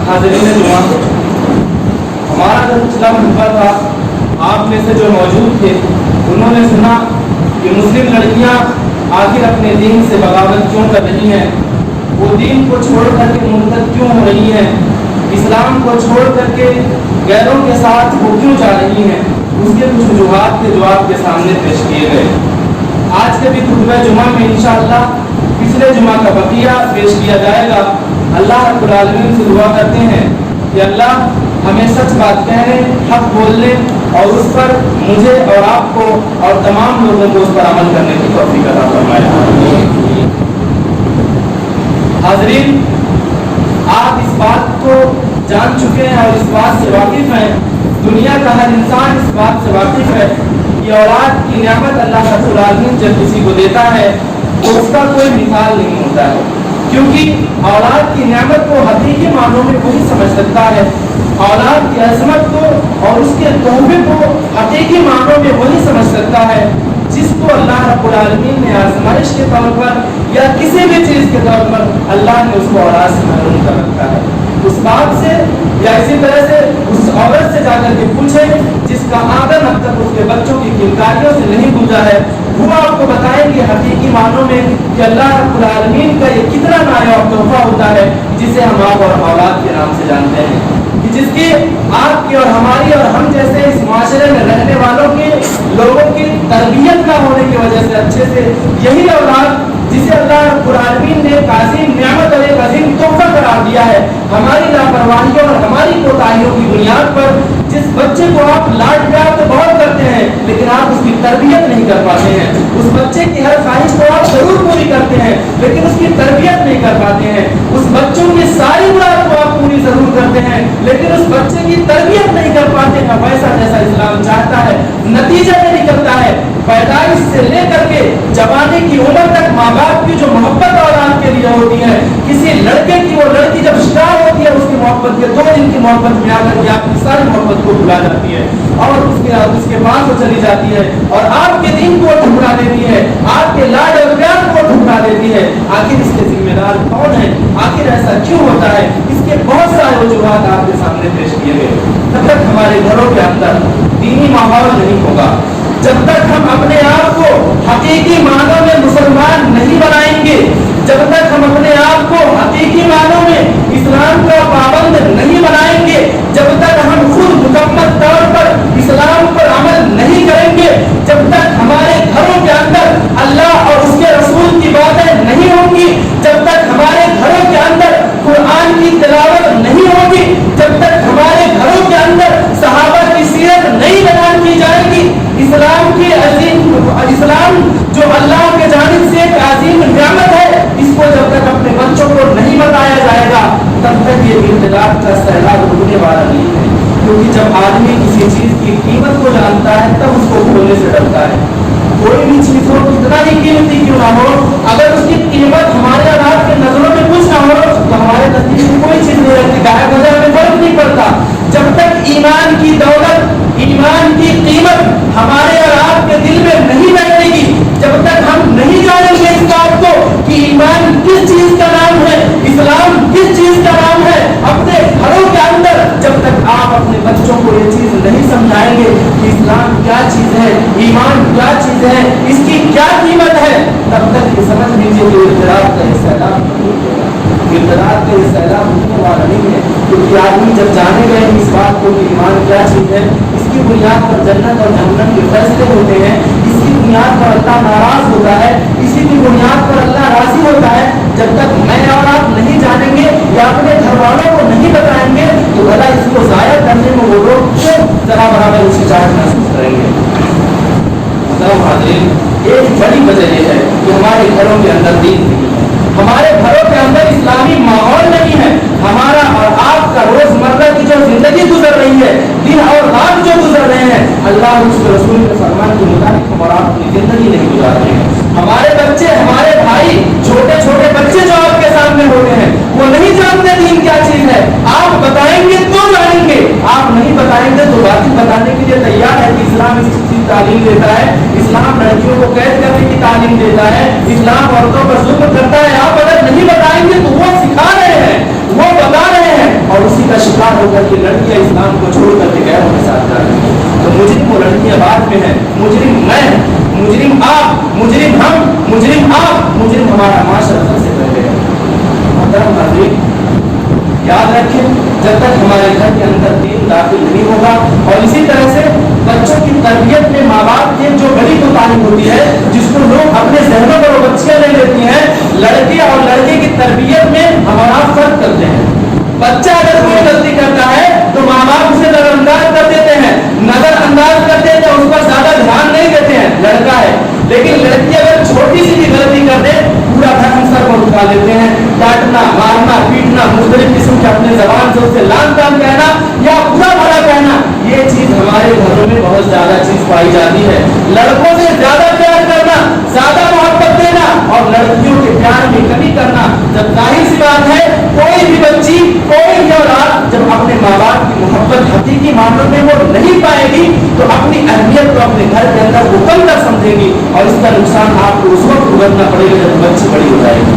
حاضرین جمعہ، ہمارا جو پچھلا خطبہ تھا آپ میں سے جو موجود تھے انہوں نے سنا کہ مسلم لڑکیاں آخر اپنے دین سے بغاوت کیوں کر رہی ہیں، وہ دین کو چھوڑ کر کے مرتد کیوں ہو رہی ہیں، اسلام کو چھوڑ کر کے غیروں کے ساتھ وہ کیوں جا رہی ہیں۔ اس کے کچھ وجوہات کے جواب کے سامنے پیش کیے گئے۔ آج کے بھی خطبہ جمعہ میں انشاءاللہ پچھلے جمعہ کا بقیہ پیش کیا جائے گا۔ اللہ رب العالمین سے دعا کرتے ہیں کہ اللہ ہمیں سچ بات کہنے، حق بولنے اور اس پر مجھے اور آپ کو اور تمام لوگوں کو اس پر عمل کرنے کی توفیق عطا فرمائے۔ حاضرین، آپ اس بات کو جان چکے ہیں اور اس بات سے واقف ہیں، دنیا کا ہر انسان اس بات سے واقف ہے کہ اولاد کی نعمت اللہ رب العالمین جب کسی کو دیتا ہے تو اس کا کوئی مثال نہیں ہوتا ہے، کیونکہ اولاد کی نعمت کو حقیقی معنوں میں وہی سمجھ سکتا ہے، اولاد کی عظمت کو اور اس کے تحفے کو حقیقی معنوں میں وہی سمجھ سکتا ہے جس کو اللہ رب العالمین نے آزمائش کے طور پر یا کسی بھی چیز کے طور پر اللہ نے اس کو اولاد سے محروم کر رکھا ہے۔ اس باپ سے یا اسی طرح سے اس عورت سے جا کر کے پوچھیں جس کا آدم اب تک اس کے بچوں کی کلکاریوں سے نہیں گزرا ہے، وہ آپ کو بتائیں گے حقیقی معنوں میں کہ اللہ رب العالمین کا یہ کتنا نایاب تحفہ ہوتا ہے جسے ہم آپ اور اولاد کے نام سے جانتے ہیں، کہ جس کی آپ کی اور ہماری اور ہم جیسے اس معاشرے میں رہنے والوں کے لوگوں کی تربیت نہ ہونے کی وجہ سے اچھے سے یہی اولاد جسے اللہ رب العالمین نے ایک عظیم نعمت اور ایک عظیم تحفہ قرار دیا ہے، ہماری لاپرواہیوں اور ہماری کوتاہیوں کی بنیاد پر جس بچے کو آپ لاڈ پیار تو بہت کرتے ہیں لیکن آپ اس کی تربیت نہیں کر پاتے ہیں، اس بچے کی ہر خواہش کو آپ ضرور پوری کرتے ہیں لیکن اس کی تربیت نہیں کر پاتے ہیں، اس بچوں کی ساری مراد کو آپ پوری ضرور کرتے ہیں لیکن اس بچے کی تربیت نہیں کر پاتے ہیں ویسا جیسا اسلام چاہتا ہے۔ نتیجہ یہ نکلتا ہے پیدائش سے لے کر کے جوانی کی عمر تک ماں باپ کی جو محبت اولاد کے لیے ہوتی ہے، کسی لڑکے کی وہ لڑکی جب شکار ہوتی ہے اس کی محبت کے 2 دن کی محبت میں آ کر کے آپ کی ساری محبت کو بھلا جاتی ہے اور اس کے پاس وہ چلی جاتی ہے اور آپ کے دین کو ٹھکرا دیتی ہے، آپ کے لاڈ اور پیار کو ٹھکرا دیتی ہے۔ آخر اس کے ذمہ دار کون ہے؟ آخر ایسا کیوں ہوتا ہے؟ اس کے بہت سارے وجوہات آپ کے سامنے پیش کیے گئے۔ جب تک ہمارے گھروں کے اندر دینی ماحول نہیں ہوگا، جب تک ہم اپنے آپ کو حقیقی معنوں میں مسلمان نہیں بنائیں گے، جب تک ہم اپنے آپ کو حقیقی معنوں میں اسلام کا پابند نہیں بنائیں گے، جب تک ہم خود مکمل طور پر اسلام پر عمل نہیں کریں گے، جب تک ہمارے گھروں کے اندر اللہ اور اس کے رسول کی باتیں نہیں ہوں گی، جب تک ہمارے گھروں کے اندر قرآن کی تلاوت نہیں ہوگی، جب تک ہمارے گھروں کے اندر صحابہ کی سیرت نہیں بیان کی جائے گی، اسلام جو اللہ کے جانب سے ایک عظیم نعمت ہے اس کو جب تک اپنے بچوں کو نہیں بتایا جائے گا تب تک یہ ابتلاء کا سیلاب رکنے والا نہیں ہے، کیونکہ جب آدمی کسی چیز کی قیمت کو جانتا ہے تب اس کو کھونے سے ڈرتا ہے۔ کوئی بھی چیز ہو کتنا ہی قیمتی کیوں نہ ہو، اگر اس کی قیمت ہمارے اللہ کے نظروں میں کچھ نہ ہو تو ہمارے نزدیک کوئی چیز نہیں رہتی، گائے بازار میں فرق نہیں پڑتا۔ جب تک ایمان کی دولت، ایمان کی قیمت ہمارے اور آپ کے دل میں نہیں بیٹھے گی، جب تک ہم نہیں جانیں گے اس بات کو کہ ایمان کس چیز کا نام ہے، اسلام کس چیز کا نام ہے، اپنے گھروں کے اندر جب تک آپ اپنے بچوں کو یہ چیز نہیں سمجھائیں گے کہ اسلام کیا چیز ہے، ایمان کیا چیز ہے، اس کی کیا قیمت ہے، تب تک یہ سمجھ لیجیے کہ اختلاف کا یہ سیلاب رکنے والا نہیں ہے، کیونکہ آدمی جب جانے گئے اس بات کو کہ ایمان کیا چیز ہے، اس کی بنیاد پر جنت اور جہنم کے فیصلے ہوتے ہیں، اس کی بنیاد پر اللہ ناراض ہوتا ہے، اسی کی بنیاد پر اللہ راضی ہوتا ہے۔ جب تک میں اور آپ نہیں جانیں گے یا اپنے گھر والوں کو نہیں بتائیں گے تو بھلا اس کو ضائع کرنے میں وہ لوگ کیوں ذرا برابر اس کی چاہت محسوس کریں گے۔ ایک بڑی وجہ یہ ہے کہ ہمارے گھروں کے اندر دین نہیں ہے، ہمارے گھروں کے اندر اسلامی ماحول نہیں ہے، ہمارا اور آپ کا روزمرہ کی جو زندگی گزر رہی ہے، دن اور رات جو گزر رہے ہیں، اللہ اور اس کے رسول کے فرمان کے مطابق ہم اور آپ اپنی زندگی نہیں گزار رہے ہیں۔ ہمارے بچے، ہمارے بھائی، چھوٹے چھوٹے بچے جو آپ کے سامنے ہوتے ہیں وہ نہیں جانتے دین کیا چیز ہے، آپ بتائیں گے تو جانیں گے، آپ نہیں بتائیں گے تو باقی بتانے کے لیے تیار ہے کہ اسلام اس چیز کی تعلیم دیتا ہے، اسلام لڑکیوں کو قید کرنے کی تعلیم دیتا ہے، اسلام عورتوں پر ظلم کرتا ہے، آپ اگر نہیں بتائیں گے تو وہ سکھا رہے ہیں، وہ بتا رہے ہیں اور اسی लड़कियां इस्लाम को छोड़ करके गैरों के साथ जा रही हैं। तो मुजरिम वो लड़कियां बाद में है, मुजरिम मैं, मुजरिम आप, मुजरिम हम, मुजरिम आप, मुजरिम हमारा माशरा सबसे पहले है। मोहतरम नाज़रीन, याद रखें, जब तक हमारे घर के अंदर दीन दाखिल नहीं होगा, और इसी तरह से बच्चों की तरबियत में माँ बाप की जो बड़ी कोताही होती है, जिसको लोग अपने जहनों पर बच्चियां ले लेती हैं, लड़के और लड़के की तरबियत में हमारा फर्क करते हैं। बच्चा अगर कोई गलती करता है तो माँ बाप उसे नजरअंदाज कर देते हैं, नजरअंदाज कर देते हैं, उस पर ज्यादा ध्यान नहीं देते हैं, लड़का है। लेकिन लड़की अगर छोटी सी भी गलती कर दे, पूरा धर्म सर पर उठा लेते हैं, डांटना, मारना, पीटना, मुख्तलिफ किस्म के अपने जबान से उससे लान तान कहना या बुरा भला कहना, ये चीज हमारे घरों में बहुत ज्यादा चीज पाई जाती है। लड़कों से ज्यादा प्यार करना, ज्यादा मोहब्बत देना और लड़कियों के प्यार में कमी करना। जब जाहिर सी बात है, कोई भी बच्ची, कोई भी औलाद जब अपने माँ बाप की मोहब्बत हकीकी मामलों में वो नहीं पाएगी तो अपनी अहमियत को अपने घर के अंदर वो कम कर समझेगी, और इसका नुकसान आपको उस वक्त भुगतना पड़ेगा जब बच्ची बड़ी हो जाएगी।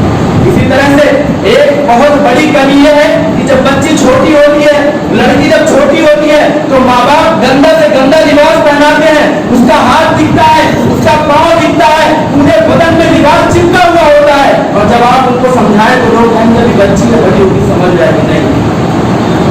इसी तरह से एक बहुत बड़ी कमी यह है कि जब बच्ची छोटी होती है, लड़की जब छोटी होती है, तो माँ बाप गंदा से गंदा लिबास पहनाते हैं, उसका हाथ दिखता है, उसका पाँव दिखता है, पूरे बदन में लिबास चिपका हुआ होता है, और जब आप उनको समझाएं तो लोग कहेंगे कि बच्ची है, बड़ी होगी समझ जाएगी। नहीं,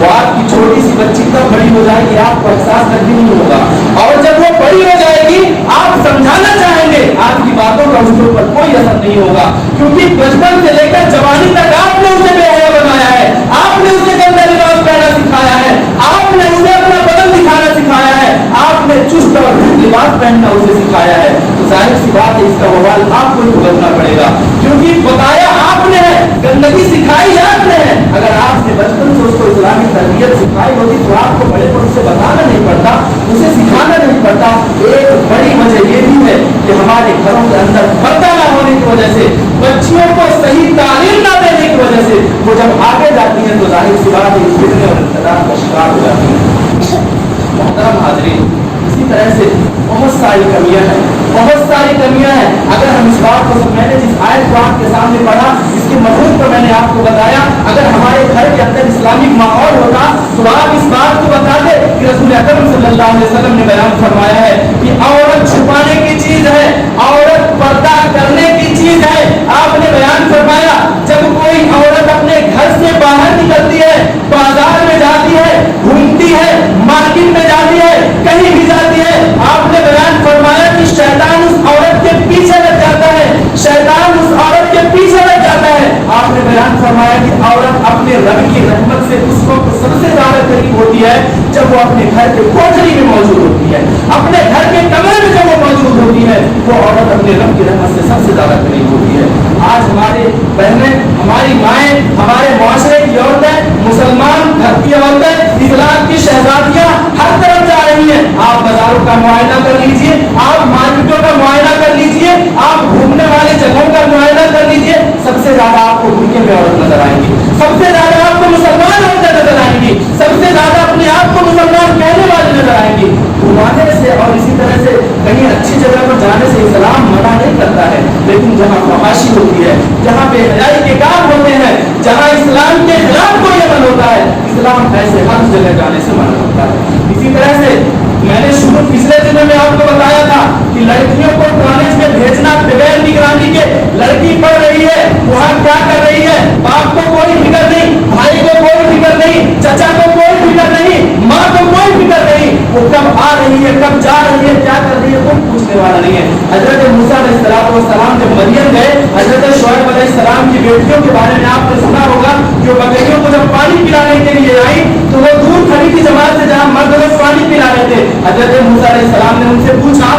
वो आपकी छोटी सी बच्ची तब बड़ी हो जाएगी, आपको एहसास तक भी नहीं होगा, और जब वो बड़ी हो जाएगी आप समझाना चाहेंगे, आपकी बातों का उसके ऊपर कोई असर नहीं होगा, क्योंकि बचपन से लेकर जवानी तक आपने उसे बेहया बनाया है, आपने उसे गंदा लिबास पहनना सिखाया है, आपने उसे अपना बदन दिखाना सिखाया है, आपने चुस्त और लिबास पहनना उसे सिखाया है। तो जाहिर सी बात है, इसका बवाल आपको ही भुगतना पड़ेगा, क्योंकि बताया आपने है, गंदगी सिखाई आपने है। अगर आपने बचपन से उसको इस्लामी तरबियत सिखाई होती तो आपको बड़े पर उसे बताना नहीं पड़ता, उसे सिखाना नहीं पड़ता। एक बड़ी वजह ये भी है कि हमारे घरों के अंदर पर्दा ना होने की वजह से, बच्चियों को सही तालीम ना देने की वजह से वो जब आगे जाती हैं तो जाहिर सी बात है फितने और इख्तिलाफ का शिकार हो जाती हैं। मोहतरम हाज़रीन, इसी तरह से बहुत सारी कमियां हैं, बहुत सारी कमियां हैं। अगर हम इस बात को, मैंने जिस आयत को आपके सामने पढ़ा, इसके मफहूम को मैंने आपको बताया, अगर हमारे घर के अंदर इस्लामिक माहौल होता तो आप इस बात को बताते कि रसूल अकरम सल्लल्लाहु अलैहि वसल्लम ने बयान फरमाया है कि औरत छुपाने की चीज है, औरत पर्दा करने की चीज है। आपने बयान फरमाया, जब कोई औरत अपने घर से बाहर निकलती है, बाजार में जाती है, घूमती है, मार्केट में जाती है, कहीं भी जाती है, आपने बयान फरमाया कि शैतान उस औरत के पीछे लग जाता है, शैतान उस औरत के पीछे लग जाता है। आपने बयान फरमाया कि औरत अपने रब की रहमत से उसको सबसे ज्यादा करीब होती है जब वो अपने घर के कोठरी में मौजूद होती है, अपने घर के कमरे में जब वो मौजूद होती है, वो औरत अपने रब की रहमत से सबसे ज्यादा करीब होती है। आज हमारे बहनें, हमारी माएँ, हमारे मुआशरे की औरतें, मुसलमान घर की औरतें, इस्लाम की शहजादियाँ हर तरफ जा रही हैं। आप बाजारों का मुआयना कर लीजिए, आप मार्केटों का मुआयना कर लीजिए, आप घूमने वाले जगहों का मुआयना कर लीजिए, सबसे ज्यादा आपको भूखे में औरत नजर आएंगी, सबसे ज्यादा आपको मुसलमान औरतें नजर आएंगी, सबसे ज्यादा अपने आप को मुसलमान कहने वाले नजर आएंगी। घुमाने से और इसी तरह से कहीं अच्छी जगह पर जाने से इस्लाम मना नहीं करता है, लेकिन जहाँ फहाशी होती है, जहाँ बेहयाई के काम होते हैं, जहाँ इस्लाम के खिलाफ कोई अमल होता है, इस्लाम ऐसे हर जगह जाने से मना करता है। इसी तरह से मैंने शुरू पिछले दिनों में आपको बताया था कि लड़कियों को कॉलेज में भेजना बगैर निगरानी के, लड़की पढ़ रही है, वहाँ क्या कर रही है, बाप को कोई फिक्र नहीं, भाई को कोई फिक्र नहीं, चचा को कोई फिक्र नहीं, माँ को कोई फिक्र नहीं, वो कब आ रही है, कब जा रही है, क्या कर रही है, कोई पूछने वाला नहीं है। हजरत मूसा अलैहिस्सलाम जब मरियम गए, हजरत शुएब अलैहिस्सलाम की बेटियों के बारे में आपने सुना होगा, जो बकरियों को जब पानी पिलाने के लिए आई तो वो दूर खड़ी थी जमात से जहाँ मर्द लोग पानी पिला रहे थे। हजरत मूसा अलैहिस्सलाम ने उनसे पूछा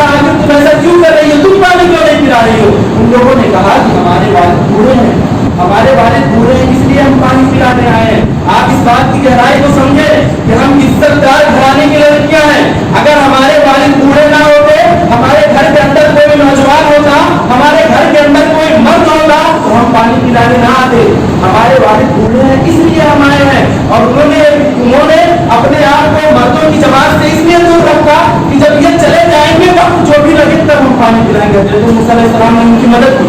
आखिर तुम ऐसा क्यों कर रही हो, तुम पानी क्यों नहीं पिला रही हो? उन लोगों ने कहा कि हमारे वालिद बूढ़े हैं, हमारे वालिद बूढ़े हैं, इसलिए हम पानी पिलाने आए हैं। आप इस बात की गहराई को समझे कि हम इज्जतदार घराने की लड़कियां हैं। अगर हमारे वालिद बूढ़े ना होते, हमारे घर के अंदर कोई नौजवान होता, हमारे घर के अंदर कोई मर्द होता तो हम पानी पिलाने ना आते। हमारे वालिद बूढ़े हैं इसलिए हम आए हैं, और उन्होंने अपने आप को मर्दों की जमात से इसलिए दूर रखा कि जब ये चले जाएंगे वक्त जो भी लगे तब हम पानी पिलाएंगे। हजरत मूसा अलैहिस्सलाम ने उनकी मदद की।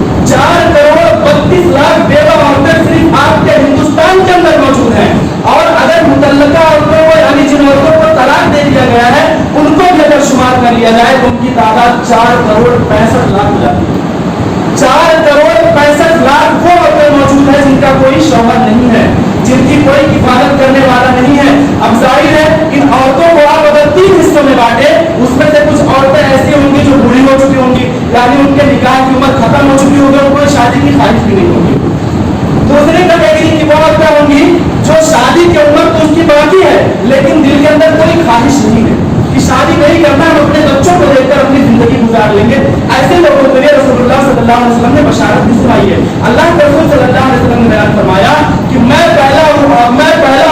आज 4,65,00,000 हो जाती है। 4,65,00,000 वो औरतें मौजूद है जिनका कोई शौहर नहीं है, जिनकी कोई किफायत करने वाला नहीं है। अब जाहिर है इन औरतों को आप अगर 3 हिस्सों में बांटे, उसमें से कुछ औरतें ऐसी होंगी जो बूढ़ी हो चुकी होंगी, यानी उनके निकाह की उम्र खत्म हो चुकी होगी, उनको शादी की ख्वाहिश भी नहीं होगी। दूसरी कैटेगरी की वो औरतें होंगी जो शादी की उम्र तो उसकी बाकी है, लेकिन दिल के अंदर कोई ख्वाहिश नहीं है कि शादी नहीं करना, हम अपने बच्चों को देखकर अपनी जिंदगी गुजार लेंगे। ऐसे लोगों के लिए रसूलुल्लाह सल्लल्लाहु अलैहि वसल्लम ने बशारत भी सुनाई है। अल्लाह के रसूल सल्लल्लाहु अलैहि वसल्लम ने बयान फरमाया कि मैं पहला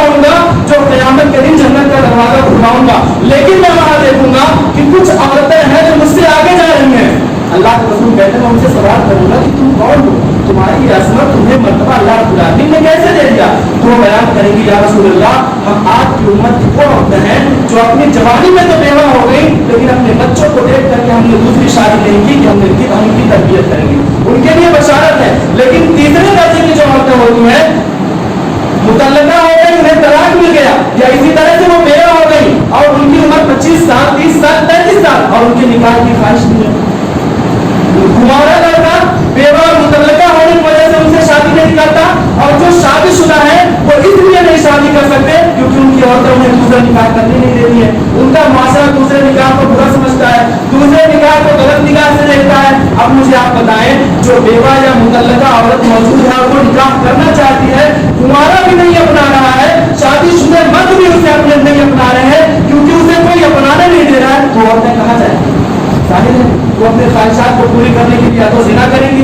होऊंगा जो क़यामत के दिन जन्नत का दरवाजा खुलवाऊंगा, लेकिन मैं वहां देखूंगा कि कुछ औरतें हैं जो मुझसे आगे जा रही हैं। अल्लाह के रसूल कहते हैं मैं उनसे सवाल करूंगा कि तुम कौन हो, तुम्हारी ये अज़मत, तुम्हें मर्तबा अल्लाह रब्बुल आलमीन ने कैसे दे दिया? तो बयान करेंगे या रसूलल्लाह, हम आपकी उम्मत की वो औरतें हैं जो अपनी जवानी में तो बेवा हो गई, लेकिन अपने बच्चों को देख करके हमने दूसरी शादी नहीं की कि हम उनकी तरबियत करेंगे। उनके लिए बशारत है। लेकिन तीसरे दर्जे की जो औरतें होती हैं, मुतल्लका हो गई, उन्हें तलाक मिल गया, या इसी तरह से वो बेवा हो गई और उनकी उम्र 25 साल, 30 साल, 33 साल और उनके निकाह की ख्वाहिश नहीं है। कुमारा लड़का बेवा और मुतल्लका होने की वजह से उनसे शादी नहीं करता, और जो शादीशुदा है वो इसलिए नहीं शादी कर सकते क्योंकि उनकी औरतें उन्हें दूसरा निकाह करने नहीं देती है। उनका माशरा दूसरे निकाह को बुरा समझता है, दूसरे निकाह को गलत निगाह से देखता है। अब मुझे आप बताएं, जो बेवा या मुतल्लका औरत मौजूद है और वो निकाह करना चाहती है, कुमारा भी नहीं अपना रहा है, शादीशुदा मर्द भी उसे अपने नहीं अपना रहे हैं क्योंकि उसे कोई अपनाने नहीं दे रहा है, तो औरतें कहाँ जाएंगी? जाहिर है वो अपने ख्वाहिशात को पूरी करने के लिए या तो जिना करेंगी,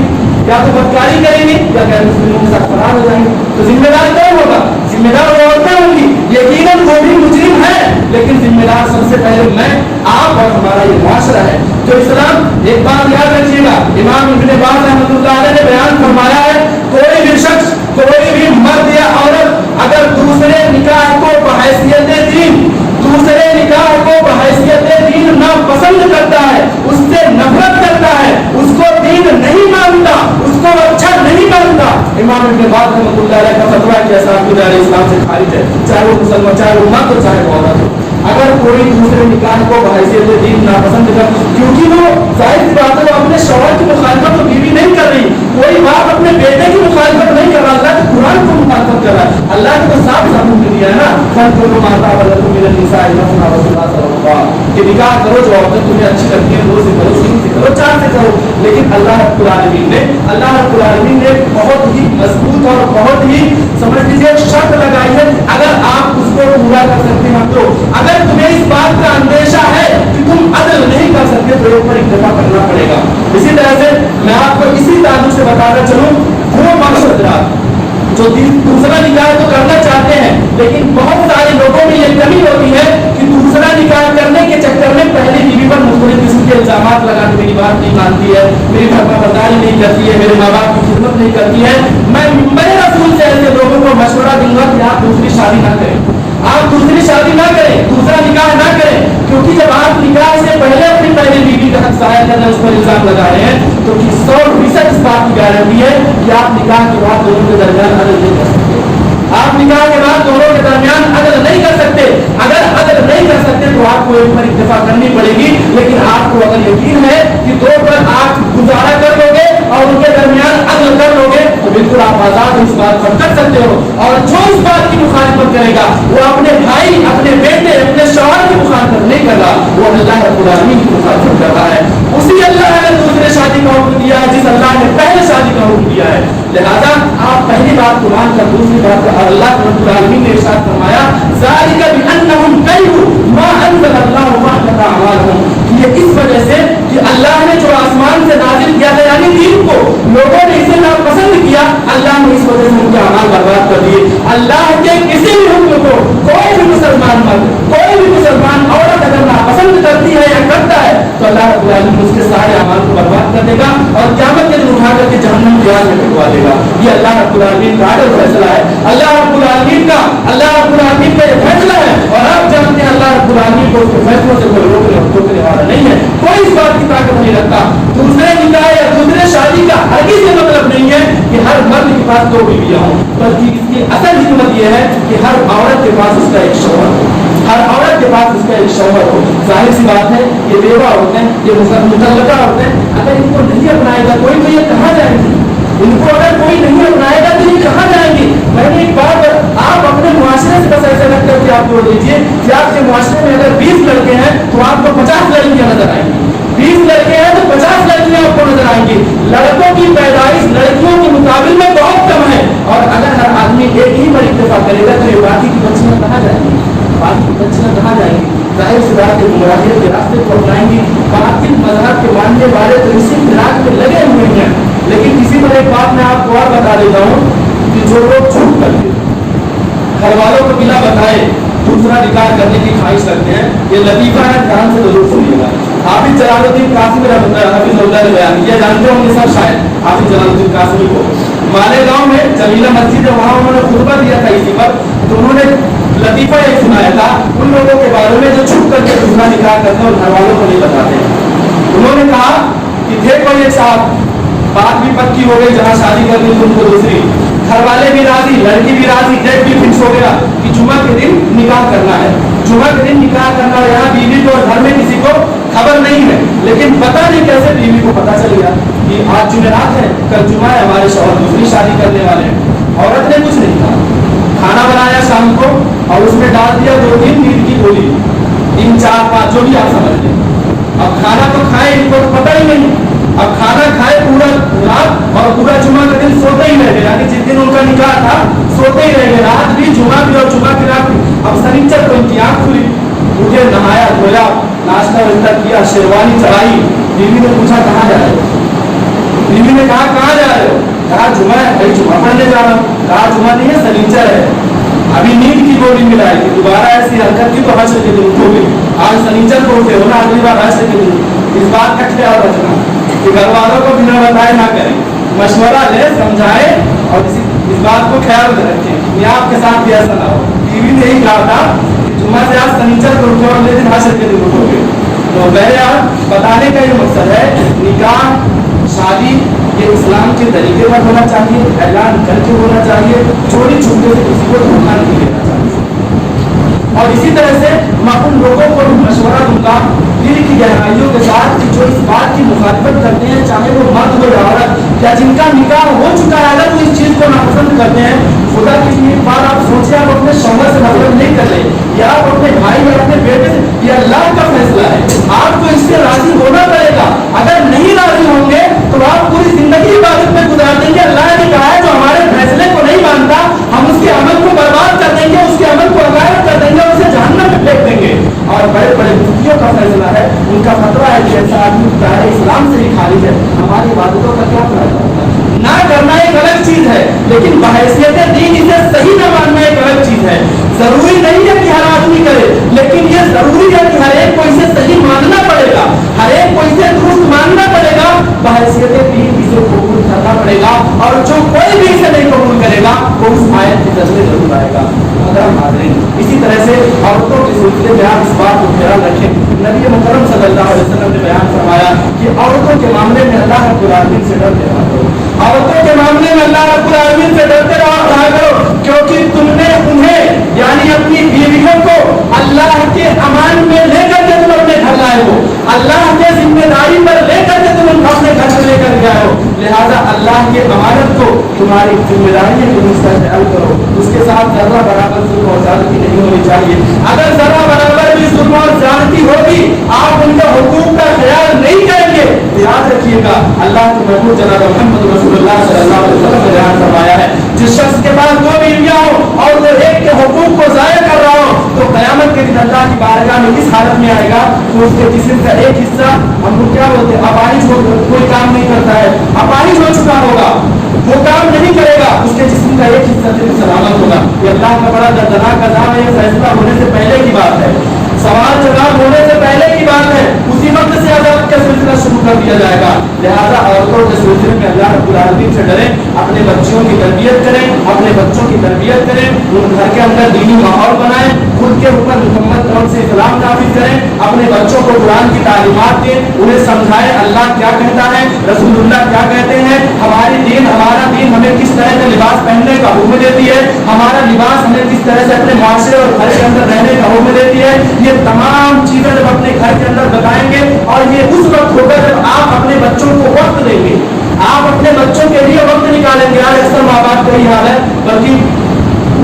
या तो बदकारी करेंगी, या गैर मुस्लिमों के साथ फरार हो जाएंगे। तो जिम्मेदार कौन होगा? जिम्मेदार वो औरतें होंगी। यकीनन वो भी मुजरिम है, लेकिन जिम्मेदार सबसे पहले मैं, आप और हमारा ये मुआशरा है। जो इस्लाम, एक बात याद रखिएगा, इमाम इब्न बाज रहमतुल्लाह अलैह ने बयान फरमाया है, कोई भी शख्स, कोई भी मर्द या औरत अगर दूसरे निकाह को बहैसियत दीन, दूसरे निकाह को बहैसियत दीन ना पसंद करता है, उससे नफरत करता है, उसको दीन नहीं मानता, उसको अच्छा नहीं मानता, इमाम इब्न बाज रहमतुल्लाह अलैह का फतवा है कि ऐसा इस्लाम से खारिज है, चाहे वो मुसलमान, चाहे वो मर्द हो, चाहे वो औरत हो। अगर कोई दूसरे निकाह को बहैसियत दीन नापसंद कर, क्योंकि वो जाहिर सी बात है वो अपने शौहर की मुखालफत तो बीवी नहीं कर रही, कोई बाप अपने बेटे की मुखालफत नहीं कर रहा, अल्लाह के कुरान को मुखालफत कर रहा है। अल्लाह ने तो साफ साफ हुक्म दिया है ना, फंकिहू मा ताब लकुम मिनन निसाइ मसना व सुलासा कि निकाह करो, जो औरतें तुम्हें अच्छी लगती हैं, 2 से करो, 3 से करो, 4 से करो। लेकिन अल्लाह रब्बुल आलमीन ने बहुत ही मजबूत और बहुत ही समझ लीजिए शर्त लगाई है, अगर आप उसको पूरा कर सकते हैं तो, अगर तुम्हें इस बात का अंदेशा है कि तुम अदल नहीं कर सकते तो एक पर इक्तफा करना पड़ेगा। इसी तरह से मैं आपको इसी ताल्लुक से बताना चलूं, वो मकसद जो दूसरा निकाह तो करना चाहते हैं, लेकिन बहुत सारे लोगों में ये कमी होती है कि दूसरा निकाह करने के चक्कर में पहली बीवी पर मुख्तलिफ किस्म के इल्जामात लगा के मेरी बात नहीं मानती है, मेरी फरमाबरदारी नहीं करती है, मेरे माँ बाप की खिदमत नहीं करती है। मैं मेरे रसूल से ऐसे लोगों को मशवरा दूंगा कि आप दूसरी शादी ना करें, आप दूसरी शादी ना करें, दूसरा निकाह ना करें, क्योंकि जब आप निकाह से पहले अपनी पहली बीवी का हक ज़ाहिर करने उस पर इल्जाम लगा रहे हैं, तो 100% इस बात की गारंटी है कि आप निकाह के बाद दोनों के दरमियान अदल नहीं कर सकते। आप निकाह के बाद दोनों के दरमियान अदल नहीं कर सकते। अगर अदल नहीं कर सकते तो आपको एक पर इत्तेफाक करनी पड़ेगी, लेकिन आपको अगर यकीन है कि 2 पर आप गुजारा कर लोगे और उनके दरमियान अदल कर लोगे तो बिल्कुल आप आजाद इस बात पर कर सकते हो। और जो इस बात की मुखालिफत करेगा वो अपने भाई, अपने बेटे, अपने शौहर की मुखालिफत नहीं कर रहा, वो अल्लाह रब्बुल आलमीन की मुखालिफत कर रहा है। उसी अल्लाह ने दूसरे शादी का हुक्म दिया है जिस अल्लाह ने पहले शादी का हुक्म दिया है। लिहाजा आप पहली बात को मानकर दूसरी बात को अल्लाह रब्बुल आलमीन ने इरशाद फरमाया, ज़ालिका बिअन्नहुम करिहू मा अंज़लल्लाहु फ़अहबता अमालहुम, ये इस वजह से कि अल्लाह ने जो आसमान से नाजिल किया था यानी दीन को, लोगों ने इसे नापसंद किया, अल्लाह ने इस वजह से उनके अमाल बर्बाद कर दिए। अल्लाह के किसी भी हुक्म को कोई भी मुसलमान मर्द, कोई भी मुसलमान औरत अगर नापसंद करती है या करता है तो अल्लाह रब्बुल आलमीन उसके सारे अमाल को बर्बाद कर देगा और क़यामत के दिन उठा करके जहन्नम की आग में फेंकवा देगा। ये अल्लाह रब्बुल आलमीन का आदल फैसला है, अल्लाह रब्बुल आलमीन का ये फैसला है। और आप जानते हैं अल्लाह रब्बुल आलमीन को उसके फैसलों से कोई रोकने वाला नहीं है, कोई इस बात की ताकत नहीं रखता। दूसरे निकाह या दूसरे शादी का हरगिज़ ये मतलब नहीं है कि हर मर्द के पास 2 बीवियां हों, बल्कि इसकी असल हिकमत यह है कि हर औरत के पास उसका एक शौहर हो। ہر عورت کے پاس اس کا ایک شوہر ہو. ظاہر سی بات ہے یہ بیوہ عورتیں, یہ مطلقہ عورتیں, اگر ان کو نہیں اپنائے گا کوئی تو یہ کہاں جائیں گی؟ ان کو اگر کوئی نہیں اپنائے گا تو یہ کہاں جائیں گی؟ میں نے ایک بات, آپ اپنے معاشرے سے بس ایسے رکھ کر کے آپ جوڑ دیجیے کہ آپ کے معاشرے میں اگر 20 لڑکے ہیں تو آپ کو 50 لڑکیاں نظر آئیں گی. 20 لڑکے ہیں تو 50 لڑکیاں آپ کو نظر آئیں گی. لڑکوں کی پیدائش لڑکیوں کے مقابل میں بہت کم ہے, اور اگر ہر آدمی ایک ہی پر اکتفا کرے گا تو یہ باقی کی بچیاں کہاں جائیں گی؟ باقی کی بچیاں کہاں جائیں گی؟ ظاہر سی بات ہے گمراہیت کے راستے کو اپنائیں گی. باطل مذہب کے ماننے والے تو اسی فراق میں لگے ہوئے ہیں. لیکن اسی پر ایک بات میں آپ کو اور بتا دیتا ہوں کہ جو لوگ چھوٹ کرتے گھر والوں کو بلا بتائے دوسرا نکاح کرنے کی خواہش رکھتے ہیں, یہ لطیفہ ہے, دھیان سے ضرور سنیے گا. حافظ جلال الدین قاسمی حافظ اللہ نے بیان کیا, جانتے ہوں گے سب شاید حافظ جلال الدین قاسمی کو. مالیگاؤں میں جمیلہ مسجد ہے, وہاں انہوں نے خطبہ دیا تھا اسی پر, تو انہوں نے لطیفہ ایک سنایا تھا ان لوگوں کے بارے میں جو چھپ کر کے دوسرا نکاح کرتے ہیں اور گھر والوں کو نہیں بتاتے. انہوں نے کہا کہ دیکھو یہ صاحب بات بھی پکی ہو گئی, جہاں شادی کرنی تھی ان کو دوسری, گھر والے بھی راضی, لڑکی بھی راضی, ڈیٹ بھی فکس ہو گیا کہ جمعہ کے دن نکاح کرنا ہے. جمعہ کے دن نکاح کرنا ہے. یہاں بیوی کو اور گھر میں کسی کو خبر نہیں ہے, لیکن پتہ نہیں کیسے بیوی کو پتہ چل گیا کہ آج جمعرات ہے, کل جمعہ ہے, ہمارے شوہر دوسری شادی کرنے والے ہیں. عورت نے کچھ نہیں کہا, کھانا بنایا شام کو اور اس میں ڈال دیا 2-3 نیند کی گولی, 3-4-5 جو بھی آپ سمجھ لیں. اب کھانا تو کھائے, ان کو تو پتہ ہی نہیں. اب کھانا کھائے پورا رات اور پورا جمعہ کا دن سوتے ہی رہ گئے, یعنی جس دن ان کا نکاح تھا سوتے ہی رہ گئے, رات بھی جمعہ بھی اور جمعہ کی رات بھی. اب سنیچر کو ان کی آنکھ کھلی, اٹھے, نہایا دھویا, ناشتہ واشتہ کیا, شیروانی چڑھائی. بیوی نے پوچھا کہاں جا رہے ہو؟ بیوی نے کہا کہاں جا رہے ہو؟ کہا جمعہ ہے بھائی, جمعہ پڑھنے جا رہا ہوں. کہا جمعہ نہیں ہے, سنیچر ہے, ابھی نیند کی گولی ملائی تھی, دوبارہ ایسی حرکت کی تو حشر کے دن اٹھو گے. آج سنیچر کو اٹھے ہو نا, اگلی بار حشر کے دن. اس بات کا خیال رکھنا کہ گھر والوں کو بنا بتائے نہ کریں, مشورہ لے, سمجھائے, اور اس بات کو خیال میں رکھیں کہ آپ کے ساتھ بھی ایسا نہ ہو. بیوی نے یہی کہا تھا جمعہ سے آج سنیچر کو اٹھو اور اگلے دن حشر کے دن اٹھو گے. تو بہرحال بتانے کا یہ مقصد ہے, نکاح شادی یہ اسلام کے طریقے پر ہونا چاہیے, اعلان کر کے ہونا چاہیے, چوری چھپے سے کسی کو دھوکہ نہیں دینا چاہیے. اور اسی طرح سے میں ان لوگوں کو مشورہ دوں گا دل کی گہرائیوں کے ساتھ کہ جو اس بات کی مخالفت کرتے ہیں, چاہے وہ مرد ہو یا عورت, یا جن کا نکاح ہو چکا ہے اگر وہ اس چیز کو ناپسند کرتے ہیں, خدا کی لیے ایک بار آپ سوچیں, آپ اپنے شوہر سے نفرت نہیں کر رہے, یا آپ اپنے بھائی یا اپنے بیٹے سے, یہ اللہ کا فیصلہ ہے, آپ کو اس سے راضی ہونا پڑے گا. اگر نہیں راضی ہوں گے تو آپ پوری زندگی عبادت میں گزار دیں گے. اللہ نے کہا ہے جو ہمارے فیصلے کو نہیں مانتا ہم اس کے عمل کو برباد کر دیں گے, اس کے عمل کو غائب کر دیں گے, اسے جہنم میں پھینک دیں گے. اور بڑے بڑے مفتیوں کا فیصلہ ہے, ان کا فتویٰ ہے کہ ایسا آدمی دائرہ اسلام سے ہی خارج ہے. ہماری عبادتوں کا کیا فائدہ ہوگا؟ نہ کرنا ایک الگ چیز ہے, لیکن بحیثیت دین اسے صحیح نہ ماننا ایک الگ چیز ہے. ضروری نہیں ہے کہ ہر آدمی کرے, لیکن یہ ضروری ہے کہ ہر ایک کو اسے صحیح ماننا پڑے گا, ہر ایک کو اسے درست ماننا پڑے گا. بحیثیت دین اسے قبول کرنا پڑے گا, اور جو کوئی بھی اسے نہیں قبول کرے گا وہ اس آیت کے ذریعے ضرور آئے گا. اسی طرح سے عورتوں کے سلسلے میں آپ اس بات کو خیال رکھیں, نبی مکرم صلی اللہ علیہ وسلم نے بیان فرمایا کہ عورتوں کے معاملے میں اللہ رب العالمین سے ڈرتے رہا کرو. عورتوں کے معاملے میں اللہ رب العالمین سے ڈرتے رہا کرو, کیونکہ تم نے انہیں یعنی اپنی بیویوں کو اللہ کے امان میں لے کر کے تم اپنے گھر لائے ہو, اللہ کے ذمہ داری پر لے کر کے تم اپنے گھر میں لے کر گئے ہو. لہذا اللہ کی امانت کو تمہاری ذمہ داری ہے کہ مستحکم کرو, اس کے ساتھ ذرہ برابر ظلم اور زیادتی نہیں ہونی چاہیے. اگر ذرہ برابر بھی ظلم اور زیادتی ہوگی, آپ ان کے حقوق کا خیال نہیں کریں گے, یاد رکھیے گا اللہ کے محبوب جناب محمد رسول اللہ صلی اللہ علیہ وسلم نے بیان فرمایا ہے, جس شخص کے پاس 2 بیویاں ہوں اور وہ ایک کے حقوق کو ضائع کر رہا ہو, تو قیامت کے دن اللہ کی بارگاہ میں اس حالت میں آئے گا کہ اس کے جسم کا ایک حصہ, ہم لوگ کیا بولتے ہیں, اپاہج ہو, کوئی کام نہیں کرتا ہے, اپاہج ہو چکا ہوگا, وہ کام نہیں کرے گا, اس کے جسم کا ایک حصہ صرف سلامت ہوگا. یہ اللہ کا بڑا دردناک عذاب ہے. یہ فیصلہ ہونے سے پہلے کی بات ہے, سوال جواب ہونے سے پہلے کی بات ہے. اسی वक्त से अदालत का सिलसिला शुरू कर दिया जाएगा। लिहाजा औरतों के सिलसिले में अल्लाह रब्बुल आलमीन से डरें, अपने बच्चों की तरबियत करें, अपने बच्चों की तरबियत करें, उन घर के अंदर दीनी माहौल बनाएं, खुद के ऊपर मुकम्मल तरह से इस्लाम नाफिज करें, अपने बच्चों को कुरान की तालीमात दें, उन्हें समझाएं अल्लाह क्या कहता है, रसूलुल्लाह क्या कहते हैं, हमारा दीन हमें किस तरह का लिबास पहनने का हुक्म देती है, हमारा लिबास हमें किस तरह से अपने माशरे और घर के अंदर रहने का हुक्म देती है। ये तमाम चीजें जब अपने घर के अंदर बताएंगे, और ये उस वक्त होगा जब आप अपने बच्चों को वक्त देंगे, आप अपने बच्चों के लिए वक्त निकालेंगे। आज अक्सर माँ बाप का ही हाल है, बल्कि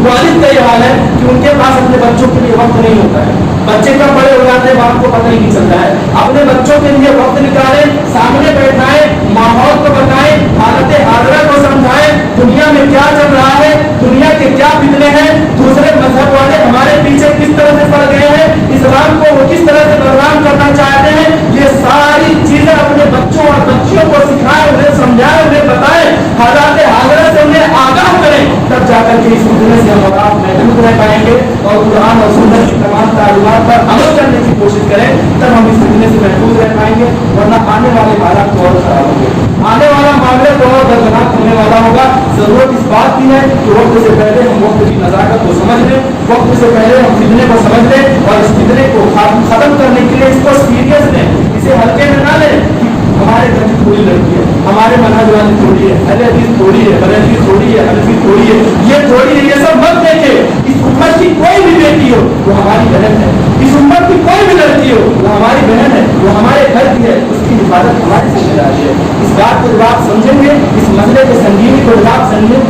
वालिद का ये हाल है कि उनके पास अपने बच्चों के लिए वक्त नहीं होता है। बच्चे कब बड़े हो जाते हैं बाप को पता ही नहीं चलता है। अपने बच्चों के लिए वक्त निकालें, सामने बैठाएं, माहौल को बताएं, हालत हाजरा को समझाएं, दुनिया में क्या चल रहा है, दुनिया के क्या फितने हैं, दूसरे मजहब वाले हमारे पीछे किस तरह से पड़ गए हैं, इस्लाम को वो किस तरह से बदनाम करना चाहते हैं, ये सारी चीजें अपने बच्चों और बच्चियों को सिखाएं, उन्हें समझाएं, उन्हें बताएं, हालत हाजरा से उन्हें आगाह करें, तब जाकर के इस फितने से हम और आप महफूज रह पाएंगे और कुरान और सुन्नत की तमाम तालीमात पर अमल करने की कोशिश करें, तब हम इस फितने से महफूज रह पाएंगे। वरना आने वाले हालात तो और खराब होंगे, आने वाला मामला तो और दर्दनाक होने वाला होगा। जरूरत इस बात की है कि वक्त से पहले हम वक्त की नजाकत को समझ लें, वक्त से पहले हम फितने को समझ लें, और इस फितने को खत्म करने के लिए इसको सीरियस लें, इसे हल्के में ना लें कि हमारे घर की थोड़ी लड़की है, हमारे मनहज वाली थोड़ी है, अहले हदीस थोड़ी है, बरेलवी थोड़ी है, हनफी थोड़ी है, ये थोड़ी है, ये सब मत देखे। इस उम्मत की कोई भी बेटी हो वो हमारी बहन है, इस उम्मत की कोई भी लड़की हो वो हमारी बहन है, वो हमारे घर की है, उसकी हिफाजत हमारी जिम्मेदारी है। इस बात को जब आप समझेंगे, इस मसले के संगीनी को जब आप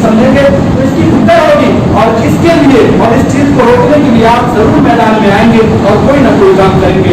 समझेंगे तो इसकी फिक्र होगी, और इसके लिए और इस चीज को रोकने के लिए आप जरूर मैदान में आएंगे और कोई ना कोई काम करेंगे।